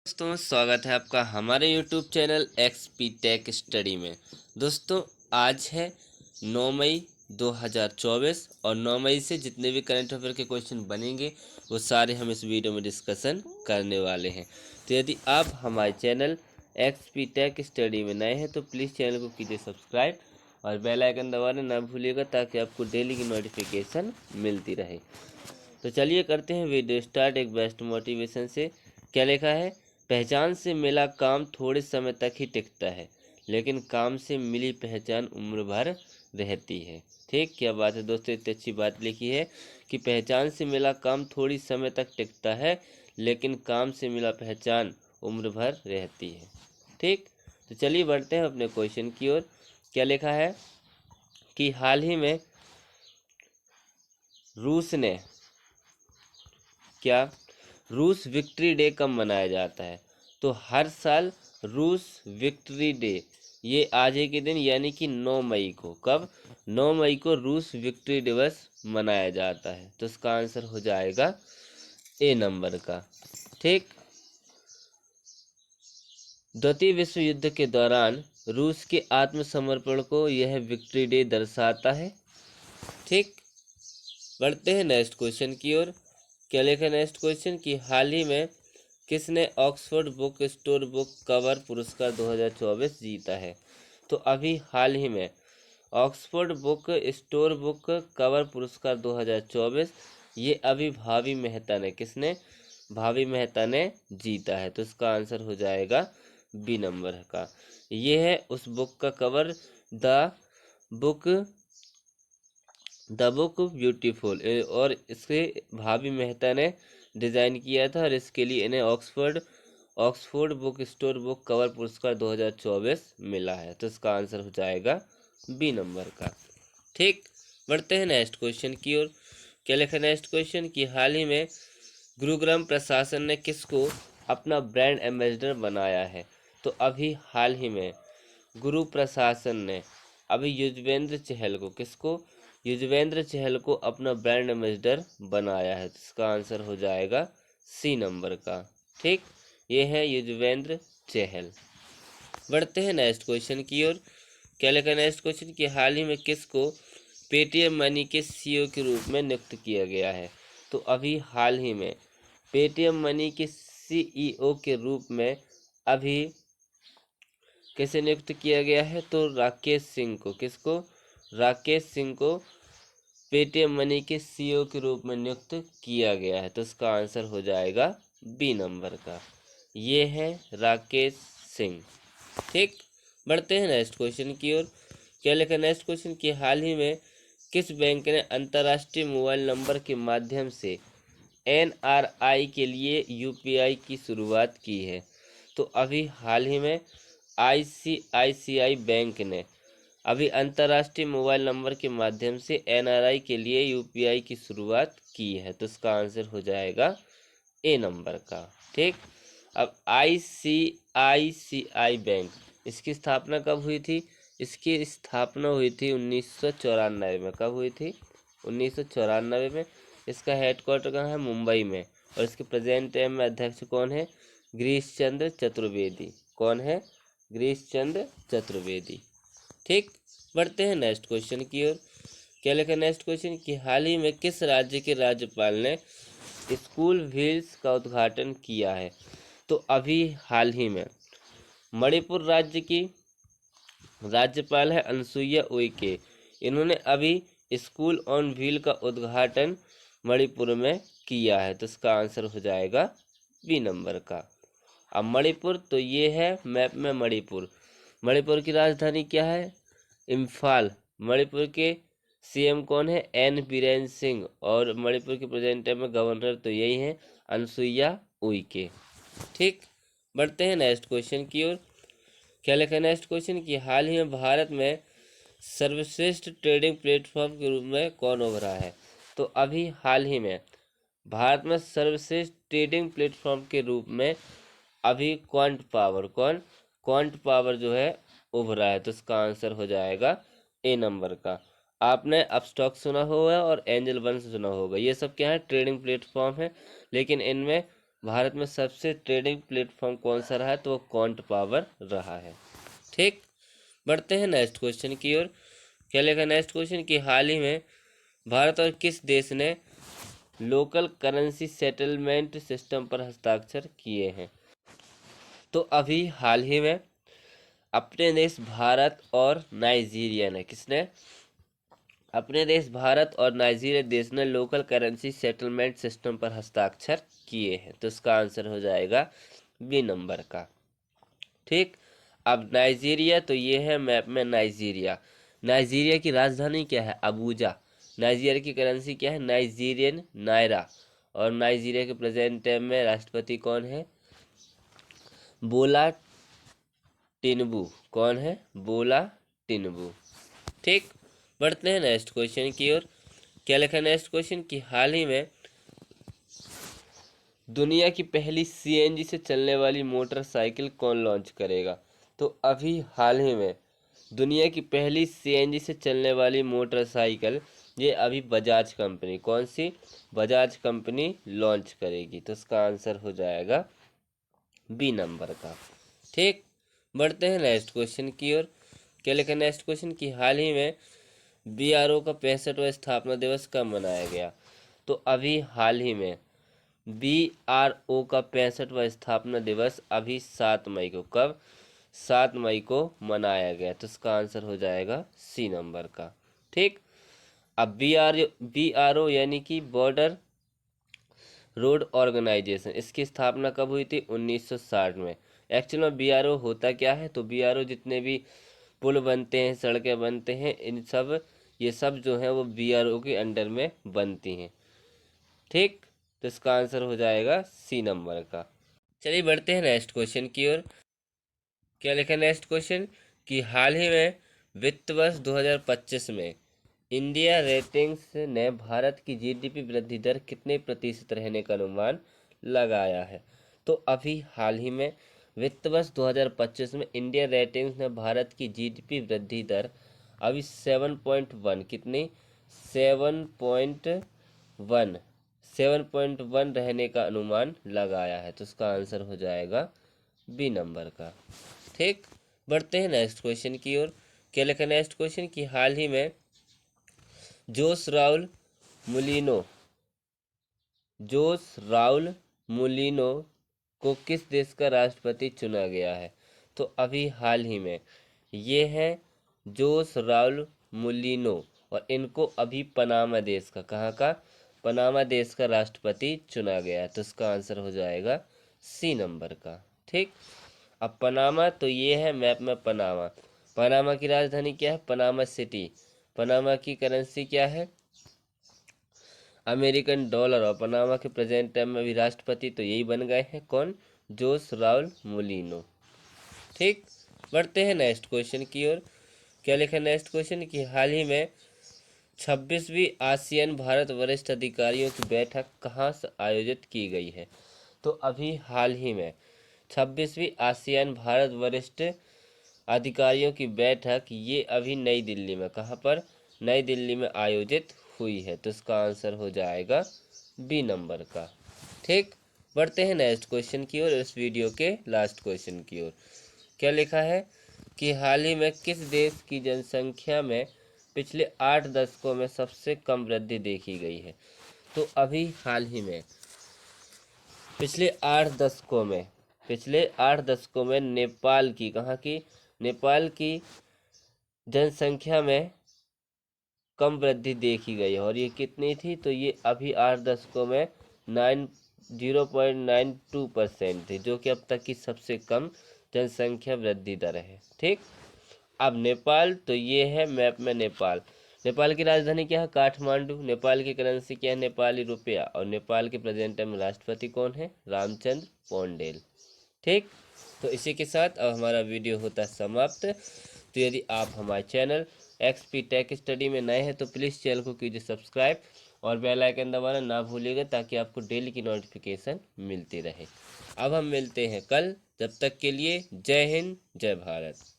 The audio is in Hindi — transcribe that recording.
दोस्तों स्वागत है आपका हमारे YouTube channel XP tech study में। दोस्तों आज है 9 मई 2024 और 9 मई से जितने भी करंट अफेयर के क्वेश्चन बनेंगे वो सारे हम इस वीडियो में डिस्कशन करने वाले हैं। तो यदि आप हमारे चैनल XP टेक स्टडी में नए हैं तो प्लीज़ चैनल को कीजिए सब्सक्राइब और बेल आइकन दबाना ना भूलिएगा ताकि आपको डेली की नोटिफिकेशन मिलती रहे। तो चलिए करते हैं वीडियो स्टार्ट एक बेस्ट मोटिवेशन से। क्या लिखा है? पहचान से मिला काम थोड़े समय तक ही टिकता है, लेकिन काम से मिली पहचान उम्र भर रहती है। ठीक, क्या बात है दोस्तों, इतनी अच्छी बात लिखी है कि पहचान से मिला काम थोड़ी समय तक टिकता है, लेकिन काम से मिला पहचान उम्र भर रहती है। ठीक, तो चलिए बढ़ते हैं अपने क्वेश्चन की ओर। क्या लिखा है कि हाल ही में रूस ने रूस विक्ट्री डे कब मनाया जाता है? तो हर साल रूस विक्ट्री डे ये आज ही के दिन यानी कि 9 मई को, कब? 9 मई को रूस विक्ट्री दिवस मनाया जाता है। तो इसका आंसर हो जाएगा ए नंबर का। ठीक, द्वितीय विश्व युद्ध के दौरान रूस के आत्मसमर्पण को यह विक्ट्री डे दर्शाता है। ठीक, बढ़ते हैं नेक्स्ट क्वेश्चन की ओर। क्या लिखा नेक्स्ट क्वेश्चन कि हाल ही में किसने Oxford book store book cover पुरस्कार 2024 जीता है? तो अभी हाल ही में Oxford book store book cover पुरस्कार 2024 ये अभी भावी मेहता ने जीता है। तो इसका आंसर हो जाएगा बी नंबर का। ये है उस बुक का cover, book the book beautiful, और इसके भाभी मेहता ने डिज़ाइन किया था और इसके लिए इन्हें Oxford book store book cover पुरस्कार 2024 मिला है। तो इसका आंसर हो जाएगा बी नंबर का। ठीक, बढ़ते हैं नेक्स्ट क्वेश्चन की ओर। क्या लिखा नेक्स्ट क्वेश्चन कि हाल ही में गुरुग्राम प्रशासन ने किसको अपना ब्रांड एम्बेसडर बनाया है? तो अभी हाल ही में गुरु प्रशासन ने अभी युजवेंद्र चहल को अपना ब्रांड एम्बेसडर बनाया है। तो इसका आंसर हो जाएगा सी नंबर का। ठीक, ये है युजवेंद्र चहल। बढ़ते हैं नेक्स्ट क्वेश्चन की ओर। क्या लिखा नेक्स्ट क्वेश्चन कि हाल ही में किसको पेटीएम मनी के सीईओ के रूप में नियुक्त किया गया है? तो अभी हाल ही में पेटीएम मनी के सीईओ के रूप में अभी किसे नियुक्त किया गया है? तो राकेश सिंह को। किसको? राकेश सिंह को पेटीएम मनी के सीईओ के रूप में नियुक्त किया गया है। तो इसका आंसर हो जाएगा बी नंबर का। ये है राकेश सिंह। ठीक, बढ़ते हैं नेक्स्ट क्वेश्चन की ओर। क्या लिखा नेक्स्ट क्वेश्चन कि हाल ही में किस बैंक ने अंतर्राष्ट्रीय मोबाइल नंबर के माध्यम से एनआरआई के लिए यूपीआई की शुरुआत की है? तो अभी हाल ही में आईसीआईसीआई बैंक ने अभी अंतर्राष्ट्रीय मोबाइल नंबर के माध्यम से एनआरआई के लिए यूपीआई की शुरुआत की है। तो इसका आंसर हो जाएगा ए नंबर का। ठीक, अब आईसीआईसीआई बैंक, इसकी स्थापना कब हुई थी? इसकी स्थापना हुई थी 1994 में। कब हुई थी? 1994 में। इसका हेडक्वार्टर कहाँ है? मुंबई में। और इसके प्रेजेंट टाइम में अध्यक्ष कौन है? गिरीश चंद्र चतुर्वेदी। कौन है? गिरीश चंद्र चतुर्वेदी। ठीक, बढ़ते हैं नेक्स्ट क्वेश्चन की ओर। क्या लिखा नेक्स्ट क्वेश्चन कि हाल ही में किस राज्य के राज्यपाल ने स्कूल व्हील्स का उद्घाटन किया है? तो अभी हाल ही में मणिपुर राज्य की राज्यपाल है अनसुईया उइके। इन्होंने अभी स्कूल ऑन व्हील का उद्घाटन मणिपुर में किया है। तो इसका आंसर हो जाएगा बी नंबर का। अब मणिपुर, तो ये है मैप में मणिपुर की राजधानी क्या है? इम्फाल। मणिपुर के सीएम कौन है? एन बीरेन सिंह। और मणिपुर के प्रेजेंट टाइम में गवर्नर तो यही है अनसुईया उइके। ठीक, बढ़ते हैं नेक्स्ट क्वेश्चन की ओर। क्या लिखा है नेक्स्ट क्वेश्चन कि हाल ही में भारत में सर्वश्रेष्ठ ट्रेडिंग प्लेटफॉर्म के रूप में कौन उभरा है? तो अभी हाल ही में भारत में सर्वश्रेष्ठ ट्रेडिंग प्लेटफॉर्म के रूप में अभी क्वांट पावर जो है उभरा है। तो इसका आंसर हो जाएगा ए नंबर का। आपने अपस्टॉक सुना होगा और एंजल वन सुना होगा, ये सब क्या है? ट्रेडिंग प्लेटफॉर्म है, लेकिन इनमें भारत में सबसे ट्रेडिंग प्लेटफॉर्म कौन सा रहा है, तो वो क्वांट पावर रहा है। ठीक, बढ़ते हैं नेक्स्ट क्वेश्चन की ओर। क्या लिखा नेक्स्ट क्वेश्चन कि हाल ही में भारत और किस देश ने लोकल करेंसी सेटलमेंट सिस्टम पर हस्ताक्षर किए हैं। तो अभी हाल ही में अपने देश भारत और नाइजीरिया ने, किसने, अपने देश भारत और नाइजीरिया देश ने लोकल करेंसी सेटलमेंट सिस्टम पर हस्ताक्षर किए हैं। तो इसका आंसर हो जाएगा बी नंबर का। ठीक, अब नाइजीरिया, तो ये है मैप में नाइजीरिया। नाइजीरिया की राजधानी क्या है, अबूजा। नाइजीरिया की करेंसी क्या है, नाइजीरियन नायरा। और नाइजीरिया के प्रेजेंट टाइम में राष्ट्रपति कौन है, बोला टिनुबू। कौन है, बोला टिनुबू। ठीक, बढ़ते हैं नेक्स्ट क्वेश्चन की ओर। क्या लिखा नेक्स्ट क्वेश्चन कि हाल ही में दुनिया की पहली सीएनजी से चलने वाली मोटरसाइकिल कौन लॉन्च करेगा। तो अभी हाल ही में दुनिया की पहली सीएनजी से चलने वाली मोटरसाइकिल ये अभी बजाज कंपनी, कौन सी, बजाज कंपनी लॉन्च करेगी। तो इसका आंसर हो जाएगा बी नंबर का। ठीक, बढ़ते हैं नेक्स्ट क्वेश्चन की ओर। क्या लिखा नेक्स्ट क्वेश्चन कि हाल ही में बीआरओ का 65वां स्थापना दिवस कब मनाया गया। तो अभी हाल ही में बीआरओ का 65वां स्थापना दिवस अभी 7 मई को, कब, 7 मई को मनाया गया। तो इसका आंसर हो जाएगा सी नंबर का। ठीक, अब बीआरओ यानी कि बॉर्डर रोड ऑर्गेनाइजेशन, इसकी स्थापना कब हुई थी, 1960 में। एक्चुअल में बीआरओ होता क्या है, तो बीआरओ जितने भी पुल बनते हैं, सड़कें बनते हैं, इन सब, ये सब जो है वो बीआरओ के अंडर में बनती हैं। ठीक, तो इसका आंसर हो जाएगा सी नंबर का। चलिए बढ़ते हैं नेक्स्ट क्वेश्चन की ओर। क्या लिखा नेक्स्ट क्वेश्चन कि हाल ही में वित्त वर्ष 2025 में इंडिया रेटिंग्स ने भारत की जीडीपी वृद्धि दर कितने प्रतिशत रहने का अनुमान लगाया है। तो अभी हाल ही में वित्त वर्ष 2025 में इंडिया रेटिंग्स ने भारत की जीडीपी वृद्धि दर अभी 7.1, कितनी, 7.1, 7.1 रहने का अनुमान लगाया है। तो उसका आंसर हो जाएगा बी नंबर का। ठीक, बढ़ते हैं नेक्स्ट क्वेश्चन की ओर। क्या लिखा नेक्स्ट क्वेश्चन कि हाल ही में जोस राउल मुलिनो, जोस राउल मुलिनो को किस देश का राष्ट्रपति चुना गया है। तो अभी हाल ही में ये है जोस राउल मुलिनो, और इनको अभी पनामा देश का, कहाँ का, पनामा देश का राष्ट्रपति चुना गया है। तो इसका आंसर हो जाएगा सी नंबर का। ठीक, अब पनामा, तो ये है मैप में पनामा। पनामा की राजधानी क्या है, पनामा सिटी। पनामा की करेंसी क्या है, अमेरिकन डॉलर। और पनामा के प्रेजेंट टाइम में अभी राष्ट्रपति तो यही बन गए हैं, कौन, जोस राउल मुलिनो। ठीक, बढ़ते हैं नेक्स्ट क्वेश्चन की ओर। क्या लिखा नेक्स्ट क्वेश्चन कि हाल ही में 26वीं आसियान भारत वरिष्ठ अधिकारियों की बैठक कहाँ से आयोजित की गई है। तो अभी हाल ही में 26वीं आसियान भारत वरिष्ठ अधिकारियों की बैठक ये अभी नई दिल्ली में, कहाँ पर, नई दिल्ली में आयोजित हुई है। तो इसका आंसर हो जाएगा बी नंबर का। ठीक, बढ़ते हैं नेक्स्ट क्वेश्चन की ओर, इस वीडियो के लास्ट क्वेश्चन की ओर। क्या लिखा है कि हाल ही में किस देश की जनसंख्या में पिछले 8 दशकों में सबसे कम वृद्धि देखी गई है। तो अभी हाल ही में पिछले 8 दशकों में नेपाल की, कहाँ की, नेपाल की जनसंख्या में कम वृद्धि देखी गई है। और ये कितनी थी, तो ये अभी 8 दशकों में 0.92% थी, जो कि अब तक की सबसे कम जनसंख्या वृद्धि दर है। ठीक, अब नेपाल, तो ये है मैप में नेपाल। नेपाल की राजधानी क्या है, काठमांडू। नेपाल की करेंसी क्या है, नेपाली रुपया। और नेपाल के प्रेजेंट टाइम राष्ट्रपति कौन है, रामचंद्र पौंडेल। ठीक, तो इसी के साथ अब हमारा वीडियो होता है समाप्त। तो यदि आप हमारे चैनल XP टेक स्टडी में नए हैं तो प्लीज़ चैनल को कीजिए सब्सक्राइब और बेल आइकन दबाना ना भूलिएगा, ताकि आपको डेली की नोटिफिकेशन मिलती रहे। अब हम मिलते हैं कल, जब तक के लिए जय हिंद, जय भारत।